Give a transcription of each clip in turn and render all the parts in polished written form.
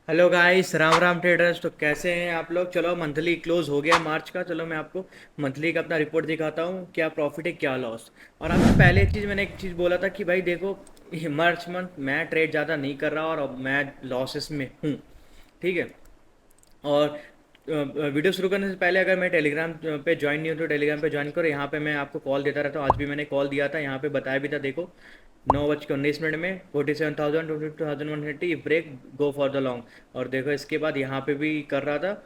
Hello guys, Ram Ram traders. तो कैसे हैं आप लोग? चलो, मंथली क्लोज हो गया मार्च का। चलो मैं आपको मंथली का अपना रिपोर्ट दिखाता हूँ, क्या प्रॉफिट है क्या लॉस। और आपको पहले चीज़ मैंने एक चीज़ बोला था कि भाई देखो, ये मार्च मंथ मैं ट्रेड ज़्यादा नहीं कर रहा और अब मैं लॉसेस में हूँ। ठीक है। और वीडियो शुरू करने से पहले अगर मैं टेलीग्राम पे ज्वाइन नहीं हूँ तो टेलीग्राम पे ज्वाइन करो। यहाँ पे मैं आपको कॉल देता रहता हूँ। आज भी मैंने कॉल दिया था, यहाँ पे बताया भी था। देखो, 9:19 में 47,000 22,130 break, go for the long. और देखो इसके बाद यहाँ पे भी कर रहा था।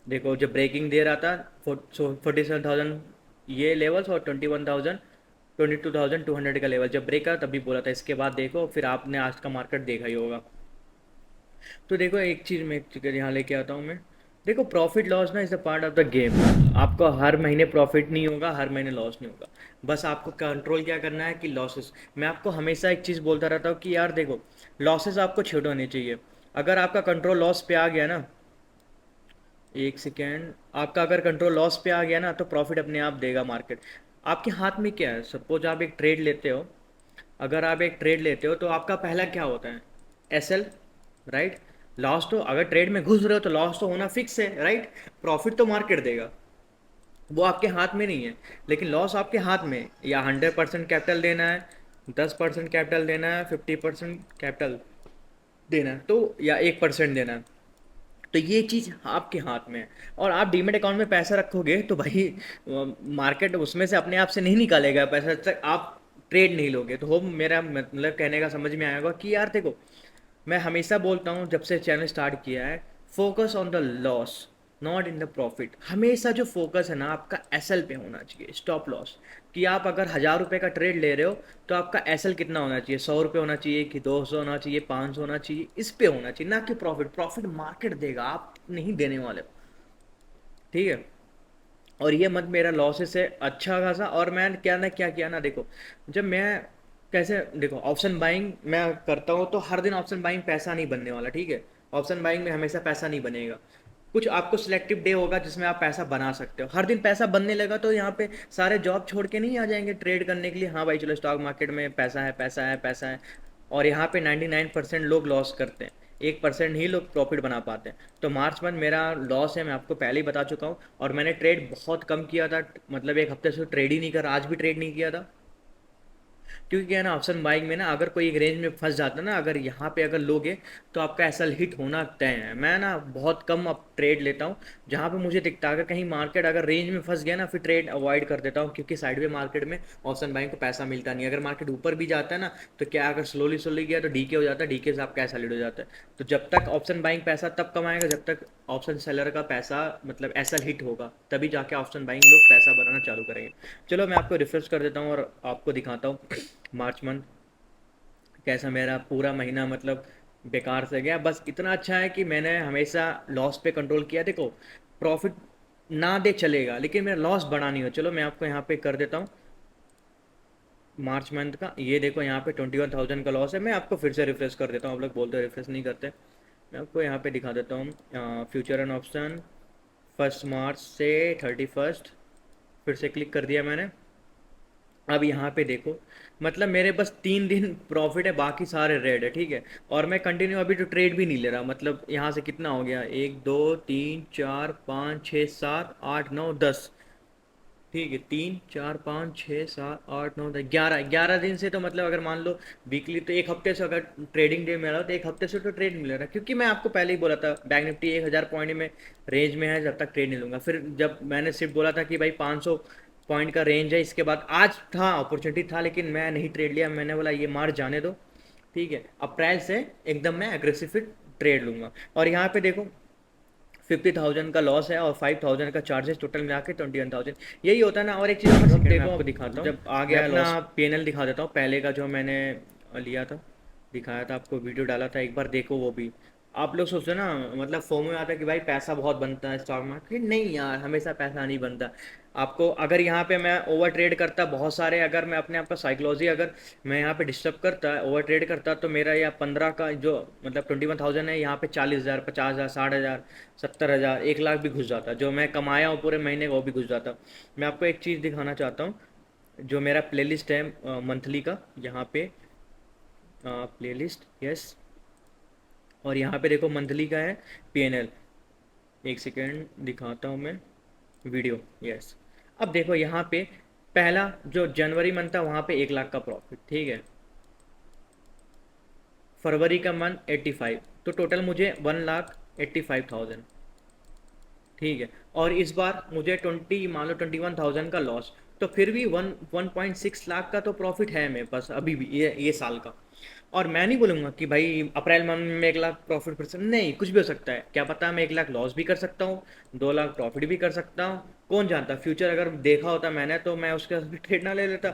देखो जब ब्रेकिंग दे रहा था 47,000 ये लेवल्स और 22,200 का लेवल जब ब्रेक करा तभी बोला था। इसके बाद देखो, फिर आपने आज का मार्केट देखा ही होगा। तो देखो एक चीज़ मैं एक चीज़ यहाँ लेके आता हूँ मैं। देखो, प्रॉफिट लॉस ना is a part of the game. आपको हर महीने प्रॉफिट नहीं होगा, हर महीने लॉस नहीं होगा। बस आपको कंट्रोल क्या करना है कि लॉसेस। मैं आपको हमेशा एक चीज़ बोलता रहता हूँ कि यार देखो, लॉसेस आपको छोटे होने चाहिए। अगर आपका कंट्रोल लॉस पे आ गया ना, एक सेकेंड, आपका अगर कंट्रोल लॉस पे आ गया ना तो प्रॉफिट अपने आप देगा मार्केट। आपके हाथ में क्या है? सपोज आप एक ट्रेड लेते हो। अगर आप एक ट्रेड लेते हो तो आपका पहला क्या होता है? SL, right. लॉस तो अगर ट्रेड में घुस रहे हो तो लॉस तो होना फिक्स है, राइट। प्रॉफिट तो मार्केट देगा, वो आपके हाथ में नहीं है। लेकिन लॉस आपके हाथ में है। या 100% कैपिटल देना है, 10% कैपिटल देना है, 50% कैपिटल देना है, तो या 1% देना है। तो ये चीज़ आपके हाथ में है। और आप डीमेट अकाउंट में पैसा रखोगे तो भाई मार्केट उसमें से अपने आप से नहीं निकालेगा पैसा जब तक आप ट्रेड नहीं लोगे। तो हो मेरा मतलब कहने का समझ में आया होगा कि यार देखो, मैं हमेशा बोलता हूँ जब से चैनल स्टार्ट किया है, focus on the loss, not in the profit. हमेशा जो फोकस है ना आपका एसएल पे होना चाहिए, स्टॉप लॉस। कि आप अगर 1,000 रुपये का ट्रेड ले रहे हो तो आपका एसएल कितना होना चाहिए? 100 रुपये होना चाहिए कि 200 होना चाहिए, 500 होना चाहिए? इस पे होना चाहिए, ना कि प्रॉफिट। प्रॉफिट मार्केट देगा, आप नहीं देने वाले हो। ठीक है। और ये मत मेरा लॉसेस है अच्छा खासा। और मैं क्या किया ना, देखो जब मैं कैसे, देखो ऑप्शन बाइंग मैं करता हूँ तो हर दिन ऑप्शन बाइंग पैसा नहीं बनने वाला। ठीक है। ऑप्शन बाइंग में हमेशा पैसा नहीं बनेगा। कुछ आपको सिलेक्टिव डे होगा जिसमें आप पैसा बना सकते हो। हर दिन पैसा बनने लगा तो यहाँ पे सारे जॉब छोड़ के नहीं आ जाएंगे ट्रेड करने के लिए। हाँ भाई चलो, स्टॉक मार्केट में पैसा है, पैसा है, पैसा है। और यहाँ पे 99% लोग लॉस करते हैं, 1% ही लोग प्रॉफिट बना पाते हैं। तो मार्च मंथ मेरा लॉस है, मैं आपको पहले ही बता चुका हूँ। और मैंने ट्रेड बहुत कम किया था, मतलब एक हफ्ते से ट्रेड ही नहीं कर, आज भी ट्रेड नहीं किया था। क्योंकि क्या है ना, ऑप्शन बाइंग में ना अगर कोई एक रेंज में फंस जाता है ना, अगर यहाँ पे अगर लोगे तो आपका एसएल हिट होना तय है। मैं ना बहुत कम अब ट्रेड लेता हूँ जहाँ पे मुझे दिखता है। अगर कहीं मार्केट अगर रेंज में फंस गया ना, फिर ट्रेड अवॉइड कर देता हूँ। क्योंकि साइड में मार्केट में ऑप्शन बाइंग को पैसा मिलता नहीं। अगर मार्केट ऊपर भी जाता है ना तो क्या, अगर स्लोली स्लोली गया तो डीके हो जाता है, डीके से आपका एसएल हिट हो जाता है। तो जब तक ऑप्शन बाइंग पैसा तब कमाएगा जब तक ऑप्शन सेलर का पैसा, मतलब एसएल हिट होगा, तभी जाके ऑप्शन बाइंग लोग पैसा बनाना चालू करेंगे। चलो मैं आपको रिफ्रेश कर देता हूँ और आपको दिखाता हूँ मार्च मंथ कैसा मेरा पूरा महीना मतलब बेकार से गया। बस इतना अच्छा है कि मैंने हमेशा लॉस पे कंट्रोल किया। देखो, प्रॉफिट ना दे चलेगा लेकिन मेरा लॉस बढ़ा नहीं हो। चलो मैं आपको यहाँ पे कर देता हूँ मार्च मंथ का। ये देखो यहाँ पे 21,000 का लॉस है। मैं आपको फिर से रिफ्रेश कर देता हूँ, आप लोग बोलते हो रिफ्रेश नहीं करते। मैं आपको यहाँ पे दिखा देता हूँ फ्यूचर एंड ऑप्शन 1 मार्च से 31। फिर से क्लिक कर दिया मैंने। अब यहाँ पे देखो, मतलब मेरे बस 3 दिन प्रॉफिट है, बाकी सारे रेड है। ठीक है। और मैं कंटिन्यू अभी तो ट्रेड भी नहीं ले रहा। मतलब यहाँ से कितना हो गया, 1 2 3 4 5 6 7 8 9 10। ठीक है, 3 4 5 6 7 8 9 10, 11 11 दिन से तो मतलब अगर मान लो वीकली, तो एक हफ्ते से अगर ट्रेडिंग डे मिला तो एक हफ्ते से तो ट्रेड मिल रहा। क्योंकि मैं आपको पहले ही बोला था बैंक निफ्टी 1,000 पॉइंट में रेंज में है, जब तक ट्रेड नहीं लूँगा। फिर जब मैंने सिर्फ बोला था कि भाई 500 पॉइंट का रेंज है, इसके बाद आज था अपॉर्चुनिटी था लेकिन मैं नहीं ट्रेड लिया। मैंने बोला ये मार जाने दो। ठीक है, अप्रैल से एकदम मैं एग्रेसिव ट्रेड लूँगा। और यहाँ पे देखो 50,000 का लॉस है और 5,000 का चार्जेस, टोटल मिला के 21,000। यही होता है ना। और एक चीज़ और सेकंड में देखो, आपको दिखाता हूँ। जब आ मैं गया अपना लॉस, पीएनएल दिखा देता हूँ पहले का जो मैंने लिया था, दिखाया था आपको, वीडियो डाला था, एक बार देखो वो भी। आप लोग सोचते हो ना, मतलब फोमो में आता है कि भाई पैसा बहुत बनता है स्टॉक मार्केट। नहीं यार, हमेशा पैसा नहीं बनता। आपको अगर यहाँ पे मैं ओवर ट्रेड करता बहुत सारे, अगर मैं अपने आप का साइकोलॉजी अगर मैं यहाँ पे डिस्टर्ब करता, ओवर ट्रेड करता, तो मेरा यह 15 का जो मतलब 21,000 है, यहाँ पे 40,000, 50,000, 60,000, 70,000, 1 लाख भी घुस जाता। जो मैं कमाया हूँ पूरे महीने का वो भी घुस जाता। मैं आपको एक चीज़ दिखाना चाहता हूँ, जो मेरा प्लेलिस्ट है मंथली का, यहाँ पे प्लेलिस्ट, यस। और यहाँ पे देखो मंथली का है पीएनएल। एक सेकेंड दिखाता हूँ मैं वीडियो। यस, अब देखो यहाँ पे पहला जो जनवरी मंथ था वहाँ पे 1 लाख का प्रॉफिट, ठीक है। फरवरी का मंथ 85, तो टोटल मुझे 1,85,000, ठीक है। और इस बार मुझे 20 मान लो 21,000 का लॉस, तो फिर भी 1.6 लाख का तो प्रॉफिट है मेरे पास अभी भी, ये साल का। और मैं नहीं बोलूँगा कि भाई अप्रैल मंथ में 1 लाख प्रॉफिट कर सकता, नहीं, कुछ भी हो सकता है, क्या पता मैं 1 लाख लॉस भी कर सकता हूँ, 2 लाख प्रॉफिट भी कर सकता हूँ, कौन जानता। फ्यूचर अगर देखा होता मैंने तो मैं उसका ट्रेड ना ले लेता।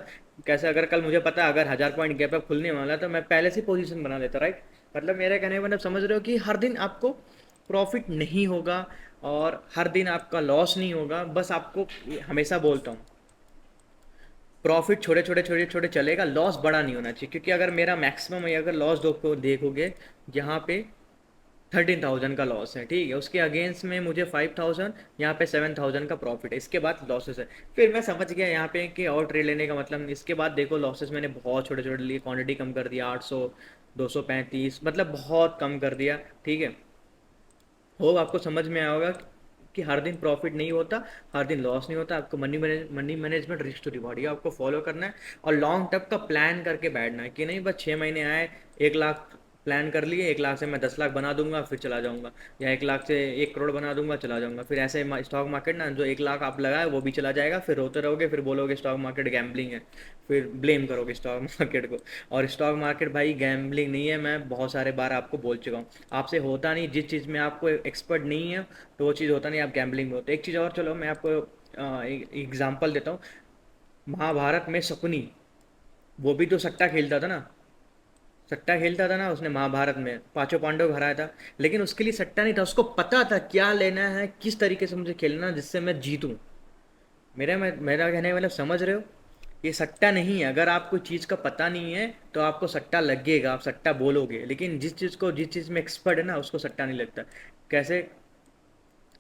कैसे, अगर कल मुझे पता अगर 1,000 पॉइंट गैप अप खुलने वाला तो मैं पहले से पोजीशन बना लेता, राइट। मतलब मेरे कहने का मतलब समझ रहे हो कि हर दिन आपको प्रॉफिट नहीं होगा और हर दिन आपका लॉस नहीं होगा। बस आपको हमेशा बोलता हूँ, प्रॉफिट छोटे छोटे छोटे छोटे चलेगा, लॉस बड़ा नहीं होना चाहिए। क्योंकि अगर मेरा मैक्सिमम है, अगर लॉस देखोगे यहाँ पे 13,000 का लॉस है, ठीक है, उसके अगेंस्ट में मुझे 5,000, यहाँ पे 7,000 का प्रॉफिट है, इसके बाद लॉसेस है। फिर मैं समझ गया यहाँ पे कि और ट्रेड लेने का मतलब। इसके बाद देखो लॉसेस मैंने बहुत छोटे छोटे लिए, क्वांटिटी कम कर दिया, 800, 235, मतलब बहुत कम कर दिया, ठीक है। होप आपको समझ में आया होगा कि हर दिन प्रॉफिट नहीं होता, हर दिन लॉस नहीं होता। आपको money management, risk to reward, ये आपको फॉलो करना है। और लॉन्ग टर्म का प्लान करके बैठना है कि नहीं बस 6 महीने आए, 1 लाख प्लान कर लिए, 1 लाख से मैं 10 लाख बना दूंगा फिर चला जाऊंगा, या 1 लाख से 1 करोड़ बना दूंगा चला जाऊंगा। फिर ऐसे स्टॉक मार्केट ना, जो 1 लाख आप लगाए वो भी चला जाएगा, फिर रोते रहोगे, फिर बोलोगे स्टॉक मार्केट गैम्बलिंग है, फिर ब्लेम करोगे स्टॉक मार्केट को। और स्टॉक मार्केट भाई गैम्बलिंग नहीं है, मैं बहुत सारे बार आपको बोल चुका हूँ। आपसे होता नहीं, जिस चीज़ में आपको एक्सपर्ट नहीं है तो वो चीज़ होता नहीं, आप गैम्बलिंग में होते। एक चीज़ और, चलो मैं आपको एक एग्जांपल देता हूँ। महाभारत में शकुनी, वो भी तो सट्टा खेलता था ना, सट्टा खेलता था ना उसने, महाभारत में पांचों पांडव को हराया था। लेकिन उसके लिए सट्टा नहीं था, उसको पता था क्या लेना है, किस तरीके से मुझे खेलना है जिससे मैं जीतूं। मेरा कहने का मतलब समझ रहे हो, ये सट्टा नहीं है। अगर आपको चीज़ का पता नहीं है तो आपको सट्टा लगेगा, आप सट्टा बोलोगे, लेकिन जिस चीज़ में एक्सपर्ट है ना उसको सट्टा नहीं लगता। कैसे,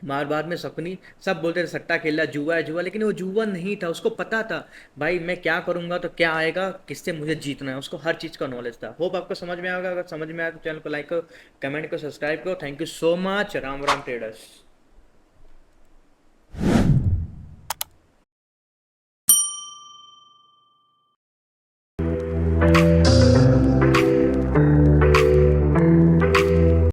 मार बाद में सपनी सब बोलते थे सट्टा खेला, जुआ है जुआ, लेकिन वो जुआ नहीं था, उसको पता था भाई मैं क्या करूंगा तो क्या आएगा, किससे मुझे जीतना है, उसको हर चीज़ का नॉलेज था। होप आपको समझ में आएगा, अगर समझ में आया तो चैनल को लाइक करो, कमेंट को, सब्सक्राइब करो। Thank you so much. Ram Ram traders.